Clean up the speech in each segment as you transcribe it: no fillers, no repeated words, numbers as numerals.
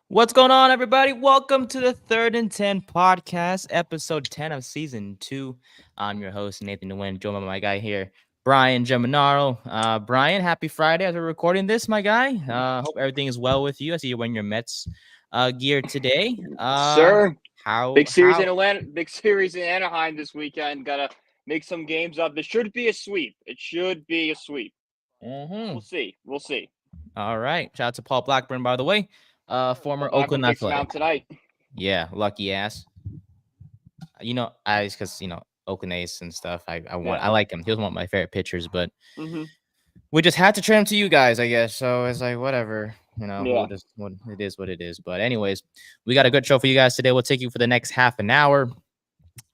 What's going on, everybody? Welcome to the Third and 10 podcast, episode 10 of season 2. I'm your host, Nathan Nguyen, joined by my guy here, Brian Germinaro. Brian, happy Friday as we're recording this, my guy. Hope everything is well with you. I see you're wearing your Mets gear today. Sir, How? Big series in Anaheim this weekend. Gotta make some games up. This should be a sweep. It should be a sweep. Mm-hmm. We'll see. We'll see. All right. Shout out to Paul Blackburn, by the way, Sure. former Paul Blackman Oakland takes him Athletic. out tonight. Yeah, lucky ass. Because Oakland Ace and stuff. I Yeah. like him. He was one of my favorite pitchers, but Mm-hmm. we just had to trade him to you guys, I guess. So it's like whatever, Yeah. what it is, what it is. But anyways, we got a good show for you guys today. We'll take you for the next half an hour.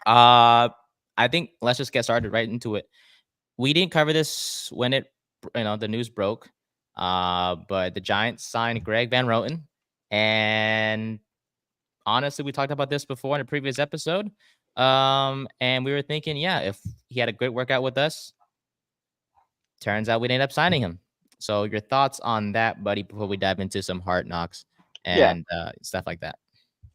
I think let's just get started right into it. We didn't cover this when the news broke. But the Giants signed Greg Van Roten, and honestly, we talked about this before in a previous episode. And we were thinking, yeah, if he had a great workout with us, turns out we ended up signing him. So your thoughts on that, buddy, before we dive into some hard knocks Yeah. and stuff like that.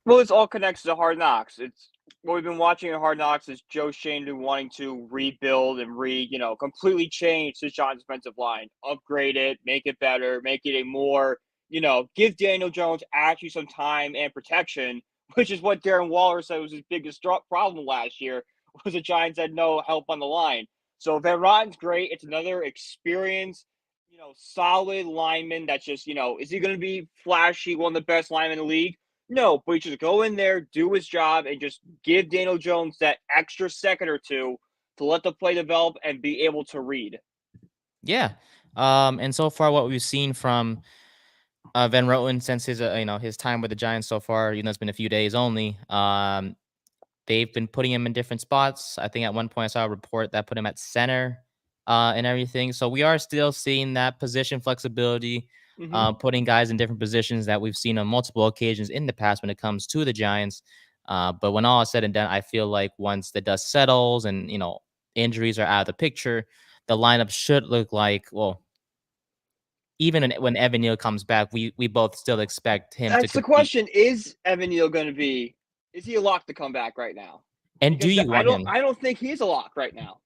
Well, this all connects to Hard Knocks. It's what we've been watching in Hard Knocks is Joe Shane been wanting to rebuild and completely change the Giants defensive line, upgrade it, make it better, make it a more, give Daniel Jones actually some time and protection, which is what Darren Waller said was his biggest problem last year, was the Giants had no help on the line. So Van Rotten's great. It's another experienced, solid lineman that's just, is he going to be flashy, one of the best linemen in the league? No, but he just go in there, do his job, and just give Daniel Jones that extra second or two to let the play develop and be able to read. Yeah. And so far, what we've seen from Van Roten since his time with the Giants so far, it's been a few days only. They've been putting him in different spots. I think at one point I saw a report that put him at center and everything. So we are still seeing that position flexibility, Mm-hmm. putting guys in different positions that we've seen on multiple occasions in the past when it comes to the Giants. But when all is said and done, I feel like once the dust settles and injuries are out of the picture, the lineup should look like, well, even when Evan Neal comes back, we both still expect him to That's the compete. question: is Evan Neal going to be? Is he a lock to come back right now? And do Because you I want don't. him? I don't think he's a lock right now.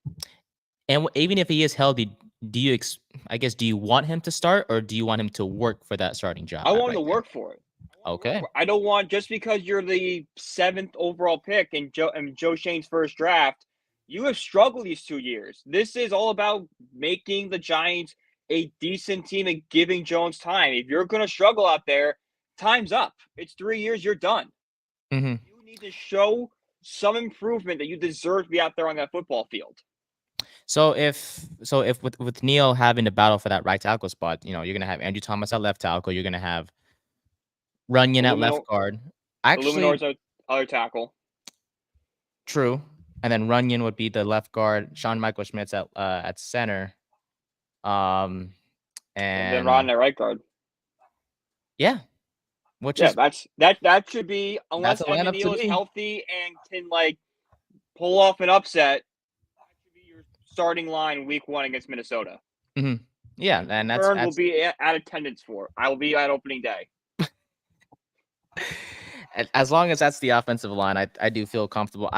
And even if he is healthy, do you want him to start or do you want him to work for that starting job I at want him right to tackle? work for it. Okay. I don't want just because you're the 7th overall pick in Joe Shane's first draft. You have struggled these 2 years. This is all about making the Giants a decent team and giving Jones time. If you're going to struggle out there, time's up. It's 3 years. You're done. hmm You need to show some improvement that you deserve to be out there on that football field. So if with Neil having to battle for that right tackle spot, you're gonna have Andrew Thomas at left tackle, you're gonna have Runyon at left Illuminor, guard. Actually, Illuminor's other tackle. true. And then Runyon would be the left guard. Sean Michael Schmidt's at center. Um, And then Ron and at right guard. yeah, which Yeah, is that should be that's unless a Evan lineup to Neal is me. healthy and can pull off an upset. That should be your starting line week 1 against Minnesota. hmm Yeah, Which and in that's turn will that's be at attendance for. I will be at opening day. as long as that's the offensive line, I do feel comfortable.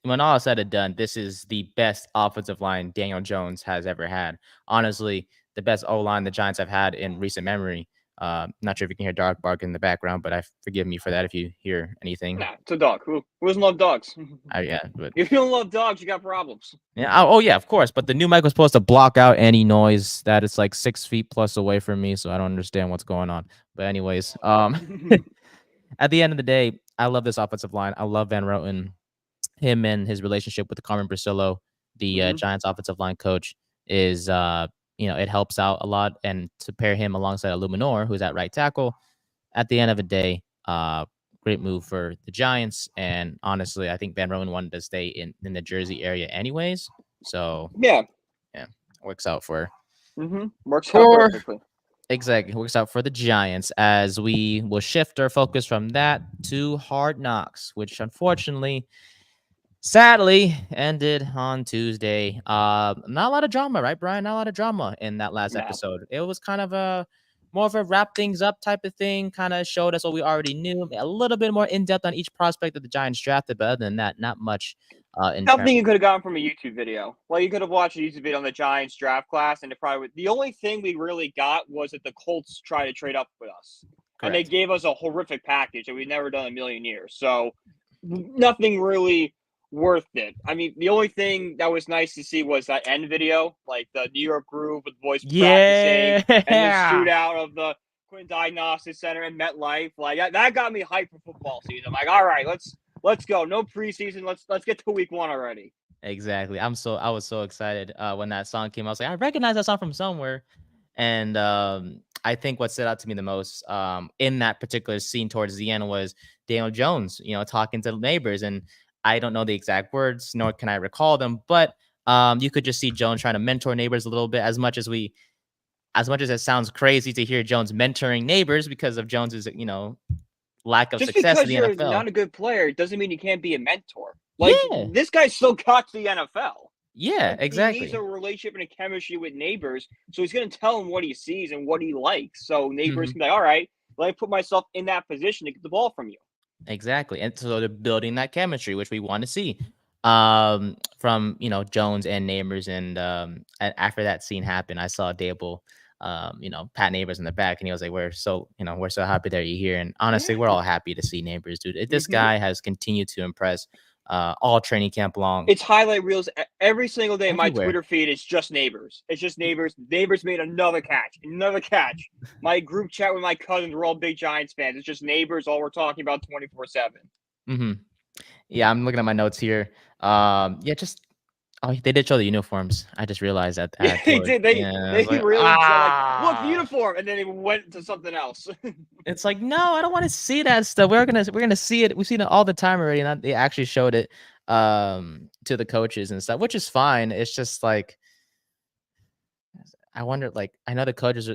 When all is said and done, this is the best offensive line Daniel Jones has ever had. Honestly, the best O line the Giants have had in recent memory. Not sure if you can hear dog bark in the background, but forgive me for that if you hear anything. Nah, it's a dog. Who doesn't love dogs? Yeah, but If you don't love dogs, you got problems. yeah, oh yeah, of course. But the new mic was supposed to block out any noise that is like 6 feet plus away from me, so I don't understand what's going on. But anyways, at the end of the day, I love this offensive line. I love Van Roten. Him and his relationship with Carmen Brasillo, the Mm-hmm. Giants offensive line coach, is it helps out a lot. And to pair him alongside Illuminor, who's at right tackle, at the end of the day, great move for the Giants. And honestly, I think Van Roten wanted to stay in the Jersey area anyways. So Yeah. yeah, works out for Mm-hmm. Works out for perfectly. exactly works out for the Giants as we will shift our focus from that to Hard Knocks, which unfortunately sadly ended on Tuesday. Not a lot of drama, right, Brian? Not a lot of drama in that last No. episode. It was kind of a more of a wrap things up type of thing. Kind of showed us what we already knew. A little bit more in depth on each prospect that the Giants drafted, but other than that, not much in terms. Something you could have gotten from a YouTube video. Well, you could have watched a YouTube video on the Giants draft class, and it probably would, the only thing we really got was that the Colts tried to trade up with us, and they Correct. gave us a horrific package that we've never done in a million years. So nothing really worth it. I mean, the only thing that was nice to see was that end video, like the New York Groove with boys practicing, and the Yeah. shootout of the Quinn Diagnostics Center and MetLife. Like that got me hyped for football season. I'm like, all right, let's go. No preseason. Let's get to week one already. Exactly. I was so excited when that song came. I was like, I recognize that song from somewhere. And I think what stood out to me the most in that particular scene towards the end was Daniel Jones, talking to the neighbors. And I don't know the exact words, nor can I recall them, but you could just see Jones trying to mentor neighbors a little bit. As much as it sounds crazy to hear Jones mentoring neighbors because of Jones's, lack of Just success in because the you're NFL. not a good player doesn't mean you can't be a mentor. Like Yeah. this guy still got to the NFL. Yeah, Like he needs exactly. a relationship and a chemistry with neighbors, so he's going to tell them what he sees and what he likes. So neighbors Mhm. can be like, all right, let me put myself in that position to get the ball from you. Exactly. And so they're building that chemistry, which we want to see from, Jones and Neighbors. And after that scene happened, I saw Dable, pat Neighbors in the back, and he was like, we're so happy that you're here. And honestly, Yeah. we're all happy to see Neighbors, dude. This Mm-hmm. guy has continued to impress all training camp long, It's highlight reels every single day. My everywhere. Twitter feed is just neighbors. It's just neighbors. Neighbors made another catch, another catch. My group chat with my cousins, we're all big Giants fans. It's just neighbors. All we're talking about 24/7. Hmm. Yeah, I'm looking at my notes here. Yeah, just oh, they did show the uniforms. I just realized that Yeah, they towards did. the end. I was They like, really showed like, look, the ah. uniform, and then they went to something else. It's like, no, I don't want to see that stuff. We're gonna see it. We've seen it all the time already, and they actually showed it to the coaches and stuff, which is fine. It's just like I wonder, like I know the coaches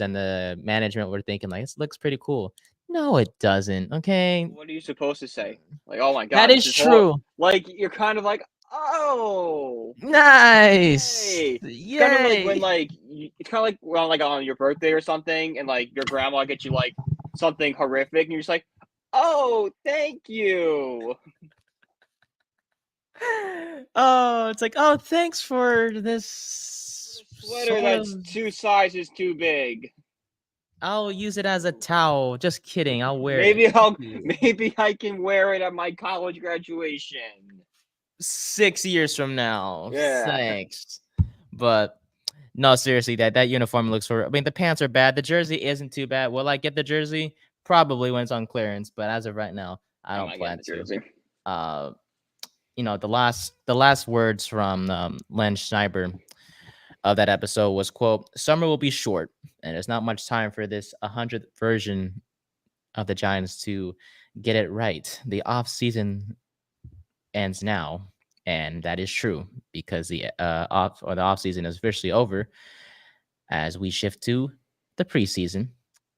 and the management were thinking like this looks pretty cool. No, it doesn't. Okay, What are you supposed to say? Like, oh my that god, this is is hard. true. Like, you're kind of like, oh, Nice. yay. It's kind of like when Yay. like it's kind of like when like on your birthday or something, and like your grandma gets you like something horrific, and you're just like, oh, thank you. Oh, it's like, oh, thanks for this The sweater sort of. that's two sizes too big. I'll use it as a towel. Just kidding. I'll wear it. Maybe Thank I'll you. maybe I can wear it at my college graduation. 6 years from now. Yeah. Thanks. But no, seriously, that uniform looks for. I mean, the pants are bad. The jersey isn't too bad. Will I get the jersey? Probably when it's on clearance. But as of right now, I I'm don't not getting plan the to. jersey. Uh, the last words from Len Schneiber of that episode was, quote, summer will be short and there's not much time for this 100th version of the Giants to get it right. The off season ends now, and that is true because the off season is officially over as we shift to the preseason.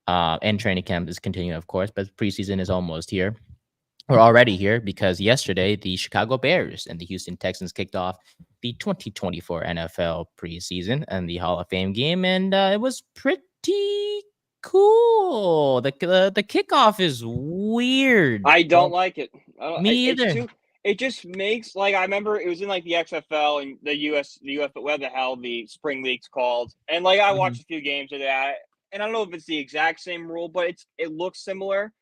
And training camp is continuing, of course, but preseason is almost here. We're already here because yesterday the Chicago Bears and the Houston Texans kicked off the 2024 NFL preseason and the Hall of Fame game, and it was pretty cool. The kickoff is weird. I don't like it. Me It's either. too. It just makes like I remember it was in like the XFL and the UF, whatever the hell the spring league's called, and like I Mhm. watched a few games of that, and I don't know if it's the exact same rule, but it looks similar.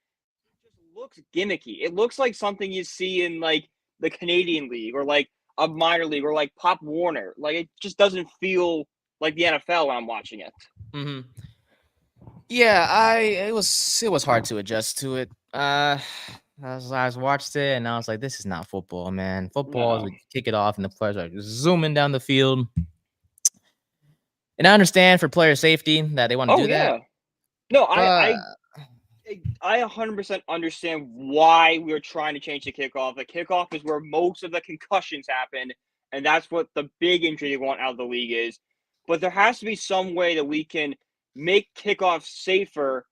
It just looks gimmicky. It looks like something you see in like the Canadian League or like a minor league or like Pop Warner. Like it just doesn't feel like the NFL when I'm watching it. Mhm. Yeah, it was hard to adjust to it. I was watched it and I was like, this is not football, man. Football is No. we kick it off and the players are just zooming down the field. And I understand for player safety that they want to Oh do that, yeah. No, but I 100% understand why we're trying to change the kickoff. The kickoff is where most of the concussions happen, and that's what the big injury they want out of the league is. But there has to be some way that we can make kickoff safer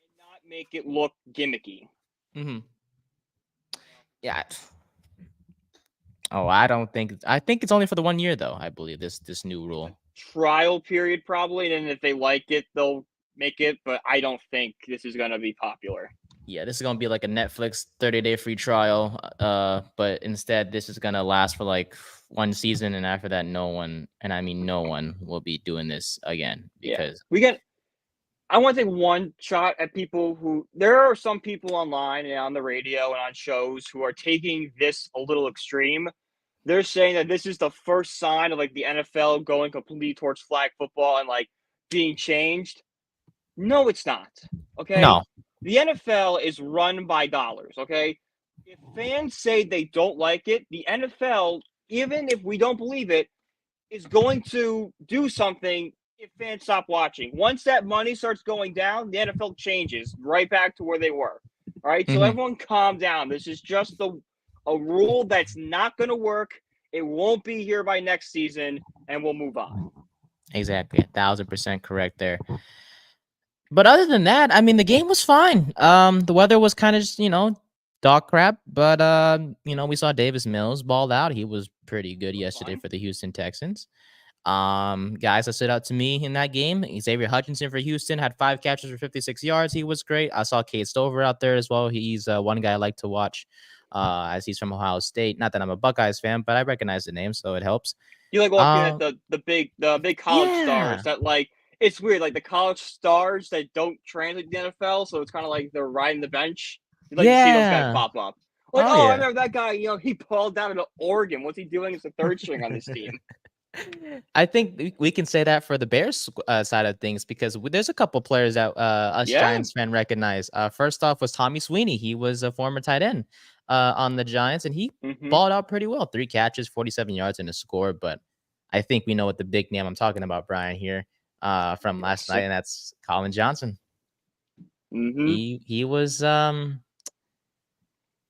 and not make it look gimmicky. mhm, You know? yeah. Oh, I think it's only for the 1 year though. I believe this new It's a rule. trial period probably, and then if they like it, they'll make it, but I don't think this is going to be popular. Yeah, this is gonna be like a Netflix 30-day free trial. But instead, this is gonna last for like one season, and after that, no one, and I mean no one, will be doing this again Yeah. because I want to take one shot at people who there are some people online and on the radio and on shows who are taking this a little extreme. They're saying that this is the first sign of like the NFL going completely towards flag football and like being changed. No, it's not. Okay. no. The NFL is run by dollars. Okay. If fans say they don't like it, the NFL, even if we don't believe it, is going to do something if fans stop watching. Once that money starts going down, the NFL changes right back to where they were. All right. So Mm-hmm. everyone calm down. This is just a rule that's not going to work. It won't be here by next season, and we'll move on. Exactly, 1,000% correct there. But other than that, I mean, the game was fine. The weather was kind of just, dog crap, but we saw Davis Mills balled out. He was pretty good yesterday Fine. for the Houston Texans. Guys that stood out to me in that game, Xavier Hutchinson for Houston had 5 catches for 56 yards. He was great. I saw Cade Stover out there as well. He's one guy I like to watch, as he's from Ohio State. Not that I'm a Buckeyes fan, but I recognize the name, so it helps. You like looking at Um, the big college stars yeah, that like it's weird, like the college stars that don't translate to the NFL, so it's kind of like they're riding the bench. You like to see those guys yeah. pop up. Like, Oh oh, I yeah. remember that guy. He balled down to Oregon. What's he doing as a third string on this team? I think we can say that for the Bears side of things because there's a couple players that us Yeah. Giants fan recognize. First off was Tommy Sweeney. He was a former tight end on the Giants, and he Mm-hmm. balled out pretty well. 3 catches, 47 yards, and a score. But I think we know what the big name I'm talking about, Brian, here from last Yes. night, and that's Colin Johnson. Mm-hmm. He was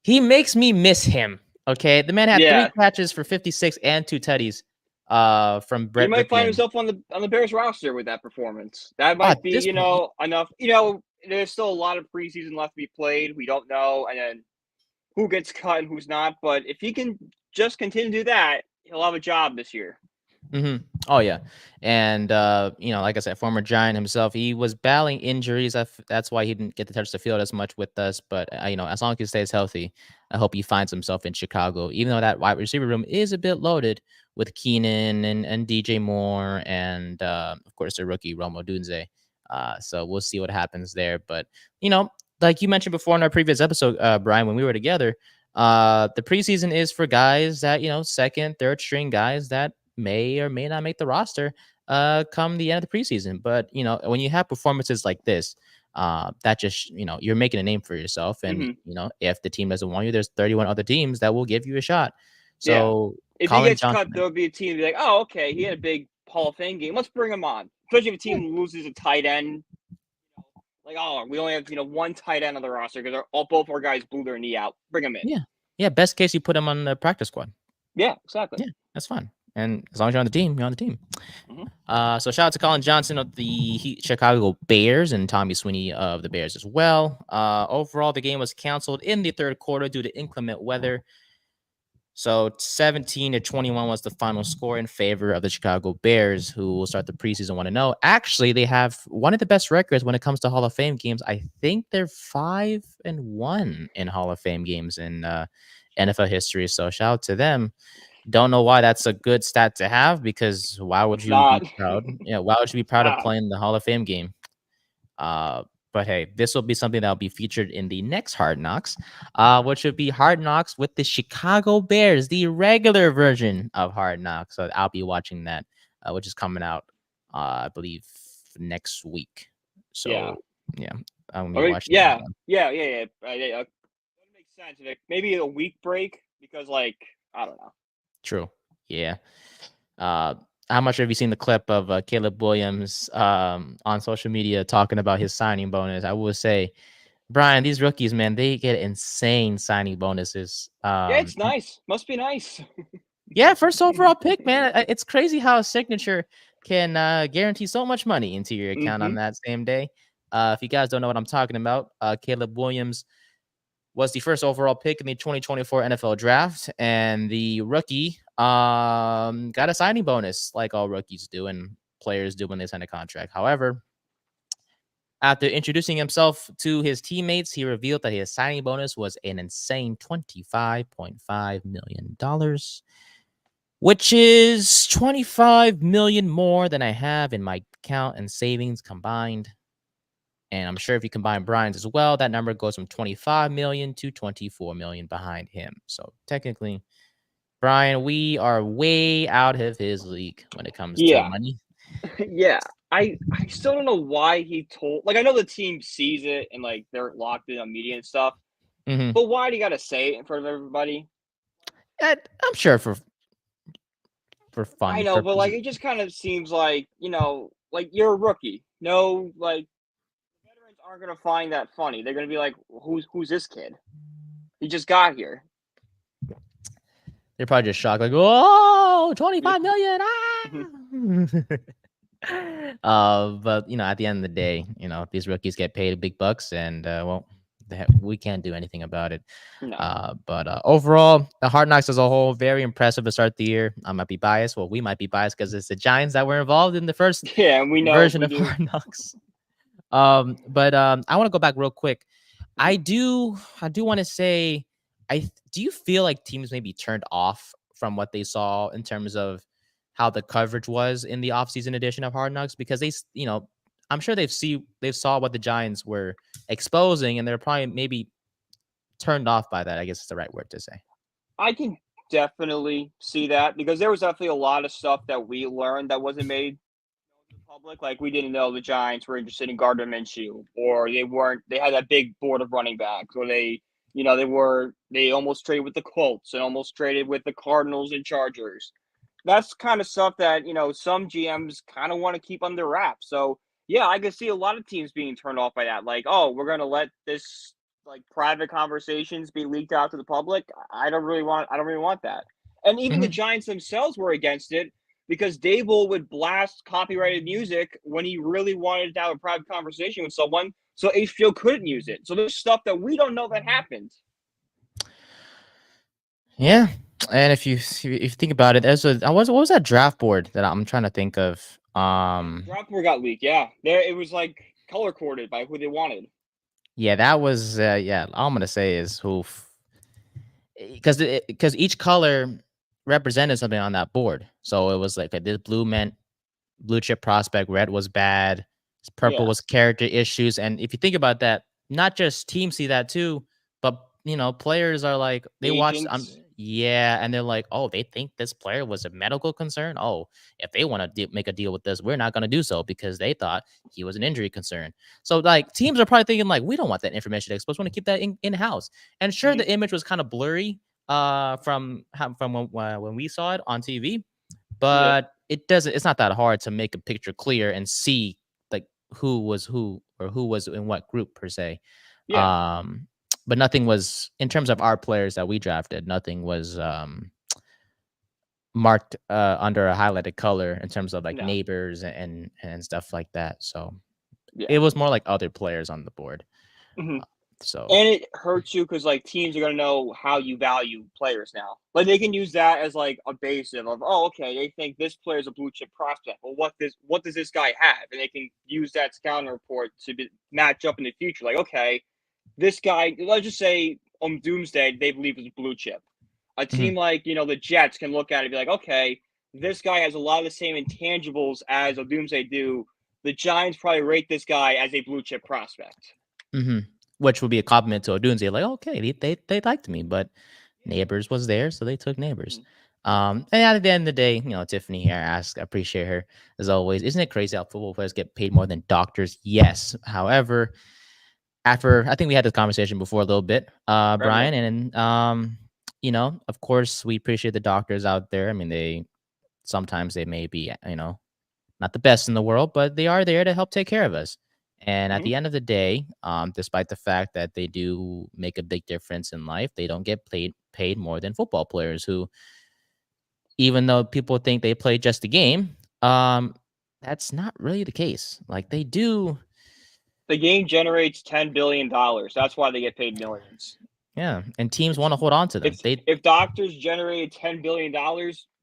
he makes me miss him. Okay, the man had 3 Yeah. catches for 56 and 2 tutties from He Brett might find Ripien. himself on the Bears roster with that performance. That At might be, this point, enough. There's still a lot of preseason left to be played. We don't know, and then who gets cut and who's not. But if he can just continue to do that, he'll have a job this year. Oh yeah, and like I said, former Giant himself, he was battling injuries. That's why he didn't get to touch the field as much with us. But as long as he stays healthy, I hope he finds himself in Chicago. Even though that wide receiver room is a bit loaded with Keenan and DJ Moore and of course the rookie Romo Dunze. So we'll see what happens there. But like you mentioned before in our previous episode, Brian, when we were together, the preseason is for guys that second, third string guys that may or may not make the roster come the end of the preseason. But when you have performances like this, that just you're making a name for yourself. And Hmm. if the team doesn't want you, there's 31 other teams that will give you a shot. Yeah. So If he Colin gets cut, Johnson, there'll be a team to be like, oh, okay, he had a big Hall of Fame game. Let's bring him on. Especially if a yeah, team loses a tight end. Like, oh, we only have one tight end on the roster because both our guys blew their knee out. Bring him in. yeah, yeah. Best case, you put him on the practice squad. Yeah, exactly. Yeah, that's fine. And as long as you're on the team, you're on the team. Hmm. So shout out to Colin Johnson of the Chicago Bears and Tommy Sweeney of the Bears as well. Overall, the game was canceled in the third quarter due to inclement weather. So 17-21 was the final score in favor of the Chicago Bears, who will start the preseason 1-0. Actually, they have one of the best records when it comes to Hall of Fame games. I think they're 5-1 in Hall of Fame games in NFL history. So shout out to them. Don't know why that's a good stat to have because why would It's you not. be proud? Yeah, why would you be proud of Not. playing the Hall of Fame game? But hey, this will be something that will be featured in the next Hard Knocks, which would be Hard Knocks with the Chicago Bears, the regular version of Hard Knocks. So I'll be watching that, which is coming out, I believe, next week. Yeah. So yeah, I'm gonna be Okay. watching that Yeah. one. Yeah. That makes sense. Like, maybe a week break because, like, I don't know. True. Yeah. Uh, how much have you seen the clip of Caleb Williams on social media talking about his signing bonus? I will say, Brian, these rookies, man, they get insane signing bonuses. Yeah, it's nice. Must be nice. Yeah, first overall pick, man. It's crazy how a signature can guarantee so much money into your account Mm-hmm. on that same day. If you guys don't know what I'm talking about, Caleb Williams was the first overall pick in the 2024 NFL draft, and the rookie got a signing bonus like all rookies do and players do when they sign a contract. However, After introducing himself to his teammates, he revealed that his signing bonus was an insane $25.5 million, which is 25 million more than I have in my account and savings combined. And I'm sure if you combine Brian's as well, that number goes from 25 million to 24 million behind him. So technically, Brian, we are way out of his league when it comes to Yeah, money. yeah. I still don't know why he told. Like, I know the team sees it and like they're locked in on media and stuff, Hmm. but why do you got to say it in front of everybody? I'm sure for I fun know, but like purposes. it just kind of seems like like you're a rookie. No, like veterans aren't gonna find that funny. They're gonna be like, "Who's this kid? He just got here." They're probably just shocked, like, "Oh, Yeah. 25 million! Mhm. Ah!" But at the end of the day, these rookies get paid big bucks, and well, we can't do anything about it. No. But overall, the Hard Knocks as a whole, very impressive to start the year. I might be biased. Well, we might be biased because it's the Giants that were involved in the first Yeah, and we know version we of do. Hard Knocks. But I want to go back real quick. Mhm. I do want to say, do you feel like teams maybe turned off from what they saw in terms of how the coverage was in the offseason edition of Hard Knocks? Because I'm sure they've saw what the Giants were exposing, and they're probably maybe turned off by that. I guess is the right word to say. I can definitely see that because there was definitely a lot of stuff that we learned that wasn't made known to the public. Like we didn't know the Giants were interested in Gardner Minshew, or they weren't. They had that big board of running backs, or they almost traded with the Colts and almost traded with the Cardinals and Chargers. That's kind of stuff that some GMs kind of want to keep under wraps. So yeah, I can see a lot of teams being turned off by that. Like, oh, we're gonna let this like private conversations be leaked out to the public. I don't really want that. And even the Hmm. Giants themselves were against it because Dable would blast copyrighted music when he really wanted to have a private conversation with someone, so HBO couldn't use it. So there's stuff that we don't know that happened. Yeah, and if you think about it, what was that draft board that I'm trying to think of? Yeah, the draft board got leaked. Yeah, there it was like color coded by who they wanted. Yeah, that was yeah. All I'm gonna say is who, because each color represented something on that board. So it was like this blue meant blue chip prospect, red was bad, purple Yeah, was character issues. And if you think about that, not just teams see that too, but players are like they watch agents. yeah, and they're like, oh, they think this player was a medical concern. Oh, if they want to make a deal with this, we're not going to do so because they thought he was an injury concern. So like teams are probably thinking like, we don't want that information exposed. We want to keep that in house. And sure, Hmm. the image was kind of blurry from when we saw it on TV, Yeah, but it's not that hard to make a picture clear and see like who was who or who was in what group per se. yeah, um but nothing was, in terms of our players that we drafted, nothing was marked under a highlighted color in terms of like no, neighbors and stuff like that. So it yeah. was more like other players on the board. Hmm. So And it hurts you because like teams are gonna know how you value players now. Like they can use that as like a basis of, oh, okay, they think this player is a blue chip prospect. Well, what does this guy have? And they can use that scouting report to match up in the future. Like, okay, this guy, let's just say on Doomsday, they believe is blue chip. A mhm, team like the Jets can look at it and be like, okay, this guy has a lot of the same intangibles as a Doomsday do. The Giants probably rate this guy as a blue chip prospect. mhm. Which would be a compliment to Odunze, like, okay, they liked me, but neighbors was there, so they took neighbors. Yeah. And at the end of the day, Tiffany here asked, I appreciate her as always. Isn't it crazy how football players get paid more than doctors? Yes. However, after I think we had this conversation before a little bit, Right. Brian, and of course we appreciate the doctors out there. I mean, sometimes they may be, not the best in the world, but they are there to help take care of us. And at Mm-hmm. the end of the day, despite the fact that they do make a big difference in life, they don't get paid more than football players who, even though people think they play just a game, that's not really the case. Like they do, The game generates $10 billion. That's why they get paid millions. yeah. And teams It's want to hold on to them. if if doctors generated $10 billion,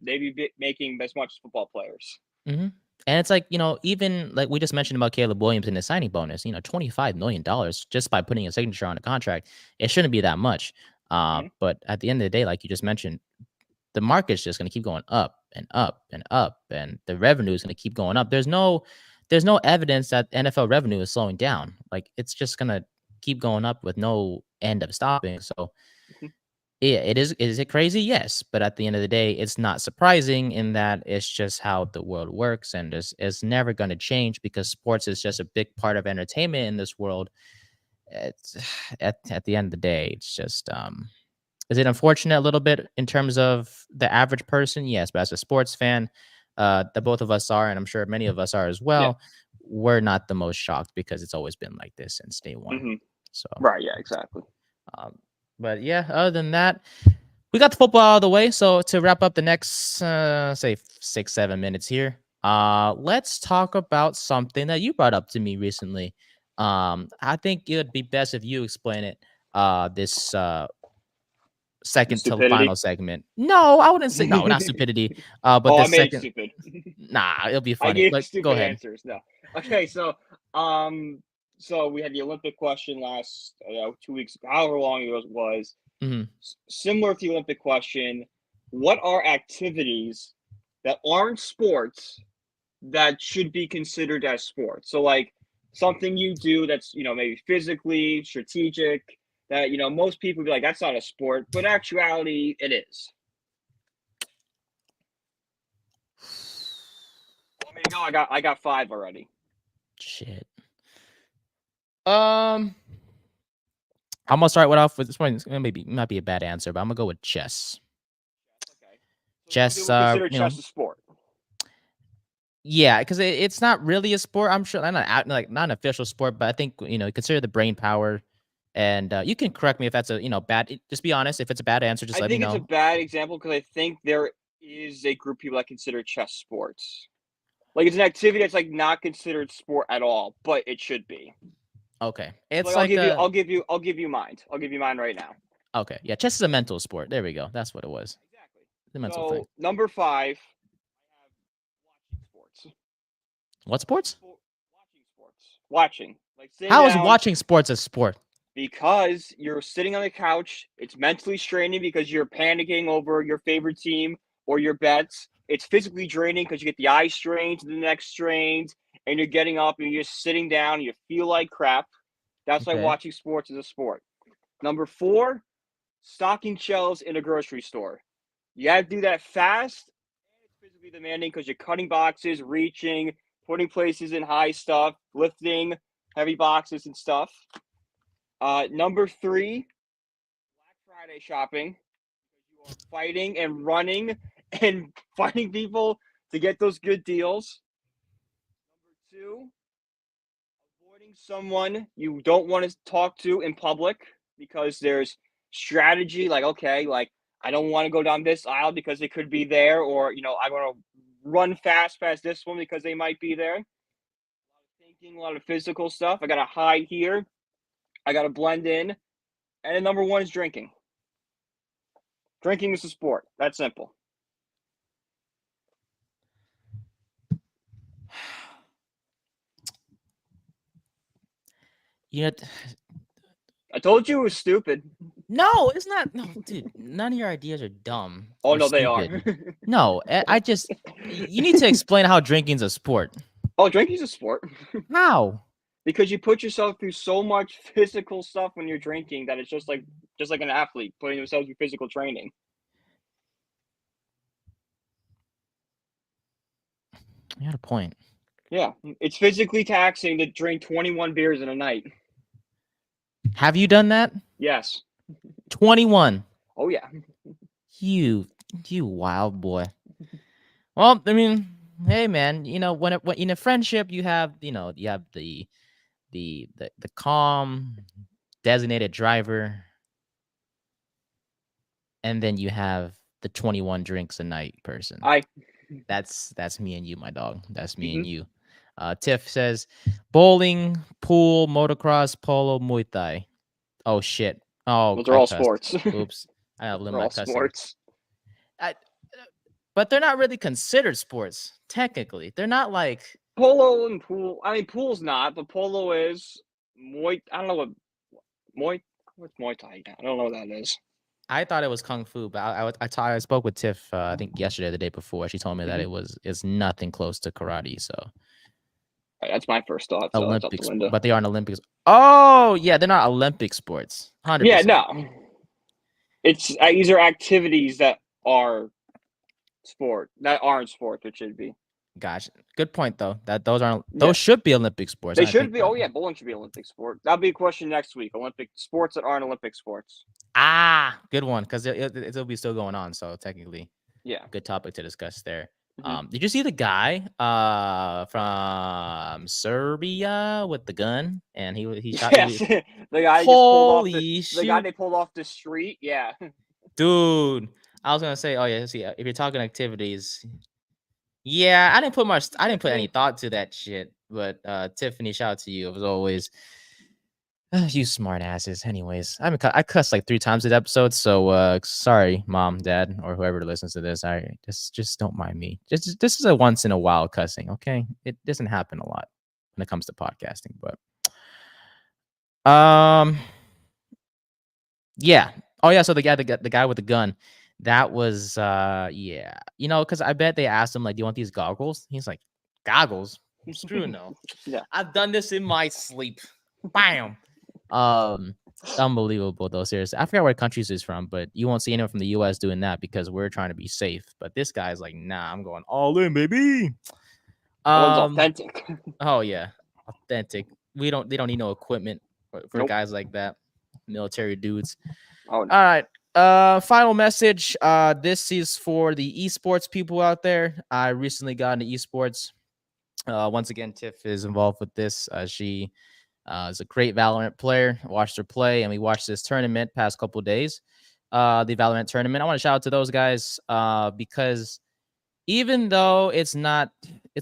they'd be making as much as football players. Mhm. And it's like, even like we just mentioned about Caleb Williams and his signing bonus, $25 million just by putting a signature on a contract. It shouldn't be that much. Mhm. But at the end of the day, like you just mentioned, the market's just going to keep going up and up and up, and the revenue is going to keep going up. There's no evidence that NFL revenue is slowing down. Like it's just going to keep going up with no end of stopping. So Mhm. yeah, it is. Is it crazy? Yes, but at the end of the day, it's not surprising in that it's just how the world works, and it's never going to change because sports is just a big part of entertainment in this world. It's at the end of the day, it's just is it unfortunate a little bit in terms of the average person? Yes, but as a sports fan, that both of us are, and I'm sure many of us are as Yeah. well, we're not the most shocked because it's always been like this since day one. Mhm. So, Right. Yeah. Exactly. um, but yeah, other than that, we got the football out of the way. So to wrap up the next, say 6, 7 minutes here, let's talk about something that you brought up to me recently. I think it would be best if you explain it. This The second to the stupidity. final segment. No, I wouldn't say no, not stupidity. But Oh, the I made it second, stupid. nah, it'll be I funny. gave Like, go stupid ahead. answers. No. Okay, um, so we had the Olympic question last 2 weeks, however long it was. Hmm. Similar to the Olympic question, what are activities that aren't sports that should be considered as sports? So, like something you do that's maybe physically strategic that most people would be like that's not a sport, but in actuality it is. Want me to go? I got five already. Shit. Um, I'm gonna start off with this one. Maybe might be a bad answer, but I'm gonna go with chess. Okay. So some Chess, people consider chess a sport. yeah, because it's not really a sport. I'm sure not an official sport, but I think consider the brain power. And you can correct me if that's a bad. Just be honest. If it's a bad answer, just I let me think it's a know. bad example because I think there is a group of people that consider chess sports. Like it's an activity that's like not considered sport at all, but it should be. Okay, So it's like like a I'll give you mine. I'll give you mine right now. okay. Yeah, chess is a mental sport. There we go. That's what it was. Exactly. The mental thing. So number five, I have watching sports. What sports? Watching sports. Watching. Like sitting How is down watching sports a sport? because you're sitting on the couch. It's mentally straining because you're panicking over your favorite team or your bets. It's physically draining because you get the eye strained, the neck strained, and you're getting up and you're just sitting down and you feel like crap. That's why Okay. watching sports is a sport. Number four, stocking shelves in a grocery store. You got to do that fast. And it's physically demanding because you're cutting boxes, reaching, putting places in high stuff, lifting heavy boxes and stuff. Number three, Black Friday shopping. You are fighting and running and fighting people to get those good deals. Number two, avoiding someone you don't want to talk to in public because there's strategy. Like, okay, like I don't want to go down this aisle because it could be there, or I want to run fast past this one because they might be there. A lot of thinking, a lot of physical stuff. I got to hide here. I got to blend in. And then number one is drinking. Drinking is a sport. That's simple. You know, I told you it was stupid. no, it's not. No, dude, none of your ideas are dumb Oh or no, they are. stupid. No, I just you need to explain how drinking's a sport. Oh, drinking's a sport. How? Because you put yourself through so much physical stuff when you're drinking that it's just like an athlete putting themselves through physical training. You had a point. Yeah, it's physically taxing to drink 21 beers in a night. Have you done that? Yes. 21. Oh yeah. You, you wild boy. Well, I mean, hey man, when in a friendship you have the calm designated driver, and then you have the 21 drinks a night person. I. That's me and you, my dog. That's me Mm-hmm. and you. Tiff says bowling, pool, motocross, polo, Muay Thai. Oh shit. Oh, Those are I all cussed. sports. Oops. I have They're limit my all cussing. sports. I, but they're not really considered sports technically. They're not like Polo and pool. I mean, pool's not, but polo is. Muay. I don't know what Muay. What's Muay Thai? I don't know what that is. I thought it was kung fu, but I spoke with Tiff. I think yesterday, or the day before. She told me that it's nothing close to karate. So That's my first thought. So that's out the Olympics, window. but they aren't Olympics. Oh yeah, they're not Olympic sports. 100%. Yeah, no. It's these are activities that are that aren't sports, which should be. Gosh, good point though. That those Yeah. should be Olympic sports. They should be. Oh yeah, bowling should be Olympic sport. That'll be a question next week. Olympic sports that aren't Olympic sports. Good one, because it'll be still going on. So technically, Yeah. good topic to discuss there. Did you see the guy from Serbia with the gun and he shot? Yes. The guy Holy the guy they pulled off the street. Yeah. Dude, I was gonna say, oh yeah, see, if you're talking activities, yeah, I didn't put any thought to that shit. But Tiffany, shout out to you. It was always you smart asses. Anyways, I cussed like 3 times this episode, so sorry, mom, dad, or whoever listens to this. I just don't mind me. Just this is a once in a while cussing, okay? It doesn't happen a lot when it comes to podcasting, but yeah. Oh yeah, so the guy with the gun, that was yeah. You know, because I bet they asked him like, "Do you want these goggles?" He's like, "Goggles? Screw no. Yeah. I've done this in my sleep." Bam. Unbelievable though. Seriously, I forgot where countries he's from, but you won't see anyone from the U.S. doing that because we're trying to be safe. But this guy's like, "Nah, I'm going all in, baby." Authentic. Oh yeah, authentic. They don't need no equipment for Nope. guys like that, military dudes. Oh no. All right. Final message. This is for the esports people out there. I recently got into esports. Once again, Tiff is involved with this. She is a great Valorant player. I watched her play, and we watched this tournament past couple of days. The Valorant tournament. I want to shout out to those guys because even though it's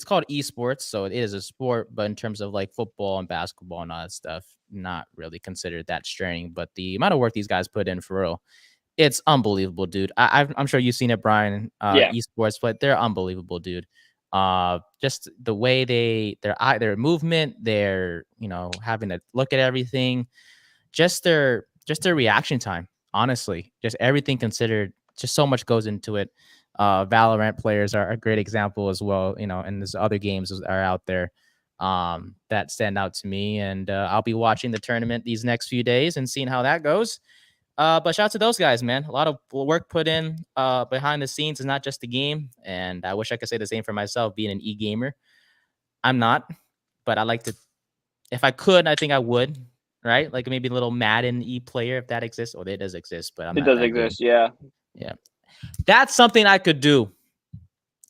called esports, so it is a sport, but in terms of like football and basketball and all that stuff, not really considered that straining. But the amount of work these guys put in for real, it's unbelievable, dude. I'm sure you've seen it, Brian. Yeah. Esports, but they're unbelievable, dude. Just the way their movement, their having to look at everything, just their reaction time. Honestly, just everything considered, just so much goes into it. Valorant players are a great example as well, and there's other games are out there that stand out to me. And I'll be watching the tournament these next few days and seeing how that goes. But shout out to those guys, man. A lot of work put in behind the scenes. Is not just the game. And I wish I could say the same for myself, being an e-gamer. I'm not, but I like to, if I could, I think I would, right? Like maybe a little Madden e-player, if that exists. Or it does exist, but it does exist, good. Yeah. Yeah. That's something I could do.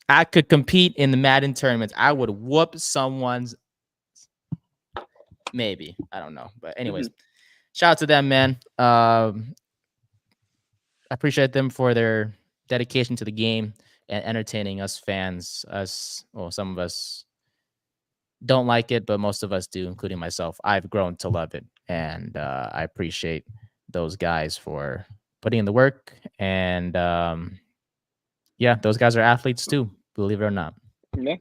I could compete in the Madden tournaments. I would whoop someone's, maybe. I don't know. But anyways, shout out to them, man. I appreciate them for their dedication to the game and entertaining us fans. Some of us don't like it, but most of us do, including myself. I've grown to love it, and I appreciate those guys for putting in the work. And yeah, those guys are athletes too, believe it or not. Yeah.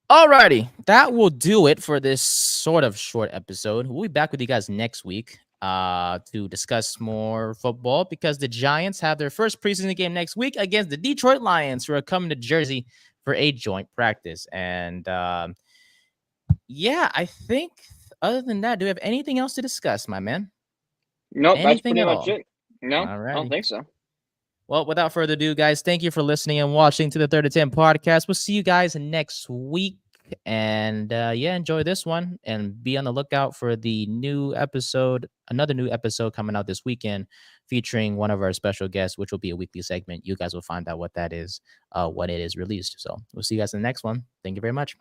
Alrighty, that will do it for this sort of short episode. We'll be back with you guys next week to discuss more football because the Giants have their first preseason game next week against the Detroit Lions, who are coming to Jersey for a joint practice. And yeah, I think other than that, do we have anything else to discuss, my man? Nope, that's pretty much it. No, Alrighty. I don't think so. Well, without further ado, guys, thank you for listening and watching to the 3rd and 10 podcast. We'll see you guys next week. And yeah, enjoy this one and be on the lookout for the another new episode coming out this weekend featuring one of our special guests, which will be a weekly segment. You guys will find out what that is when it is released. So we'll see you guys in the next one. Thank you very much.